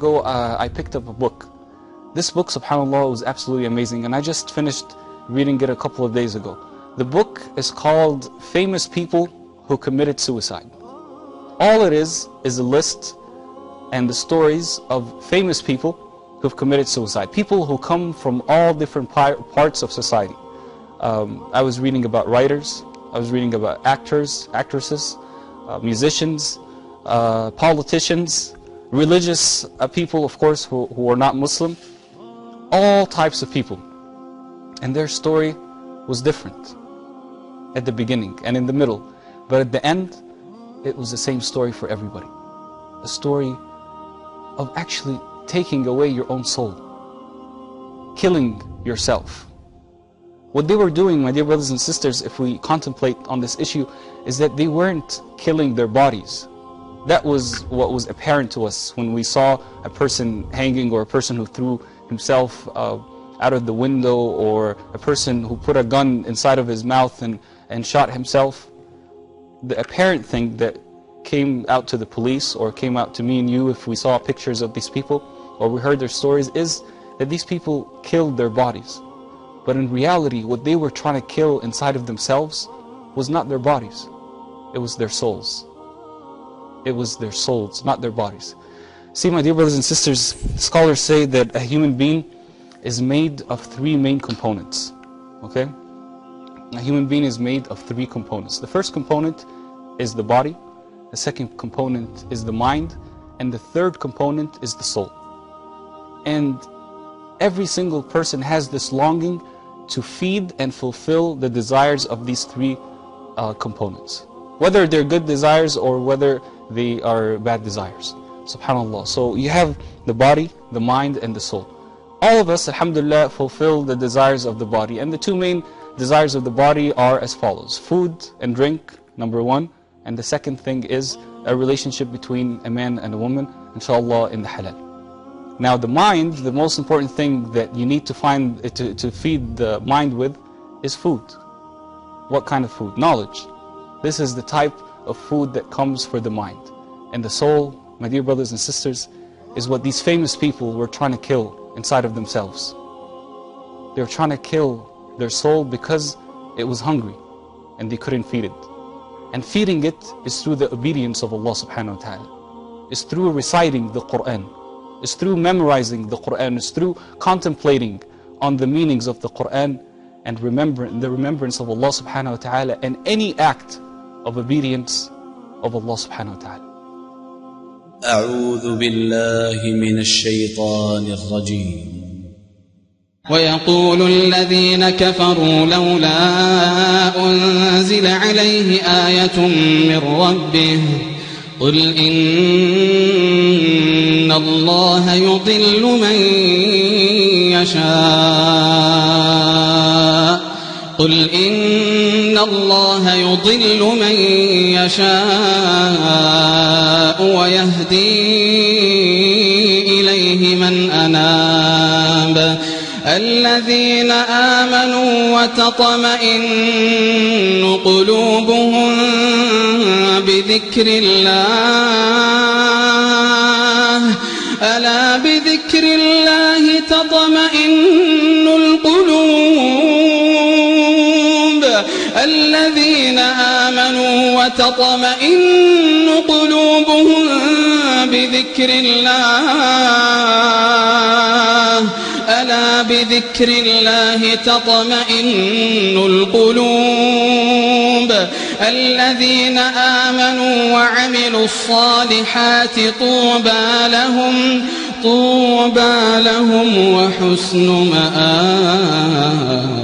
ago, I picked up a book. This book, subhanAllah, was absolutely amazing, and I just finished reading it a couple of days ago. The book is called Famous People Who Committed Suicide. All it is a list and the stories of famous people who have committed suicide. People who come from all different parts of society. I was reading about writers, I was reading about actors, actresses, musicians, politicians, religious people, of course, who are not Muslim. All types of people. And their story was different at the beginning and in the middle. But at the end, it was the same story for everybody. A story of actually taking away your own soul, killing yourself. What they were doing, my dear brothers and sisters, if we contemplate on this issue, is that they weren't killing their bodies. That was what was apparent to us when we saw a person hanging, or a person who threw himself out of the window, or a person who put a gun inside of his mouth and shot himself. The apparent thing that came out to the police, or came out to me and you if we saw pictures of these people, or we heard their stories, is that these people killed their bodies. But in reality, what they were trying to kill inside of themselves was not their bodies. It was their souls. It was their souls, not their bodies. See, my dear brothers and sisters, scholars say that a human being is made of three main components. Okay? A human being is made of three components. The first component is the body, the second component is the mind, and the third component is the soul. And every single person has this longing to feed and fulfill the desires of these three components. Whether they're good desires or whether they are bad desires. SubhanAllah. So you have the body, the mind, and the soul. All of us, alhamdulillah, fulfill the desires of the body. And the two main desires of the body are as follows. Food and drink, number one. And the second thing is a relationship between a man and a woman, inshallah, in the halal. Now the mind, the most important thing that you need to find, to feed the mind with, is food. What kind of food? Knowledge. This is the type of food that comes for the mind. And the soul, my dear brothers and sisters, is what these famous people were trying to kill inside of themselves. They were trying to kill their soul because it was hungry and they couldn't feed it. And feeding it is through the obedience of Allah subhanahu wa ta'ala. It's through reciting the Quran. It's through memorizing the Quran. It's through contemplating on the meanings of the Quran and the remembrance of Allah subhanahu wa ta'ala, and any act of obedience of Allah subhanahu wa ta'ala. أعوذ بالله من الشيطان الرجيم. ويقول الذين كفروا لولا أنزل عليه آية من ربه قل إن الله يضل من يشاء قل إن الله يضل من يشاء ويهدي إليه من أناب الذين آمنوا وتطمئن قلوبهم بذكر الله ألا بذكر الله تطمئن القلوب الذين آمنوا وتطمئن قلوبهم بذكر الله ألا بذكر الله تطمئن القلوب الذين آمنوا وعملوا الصالحات طوبى لهم وحسن مآب.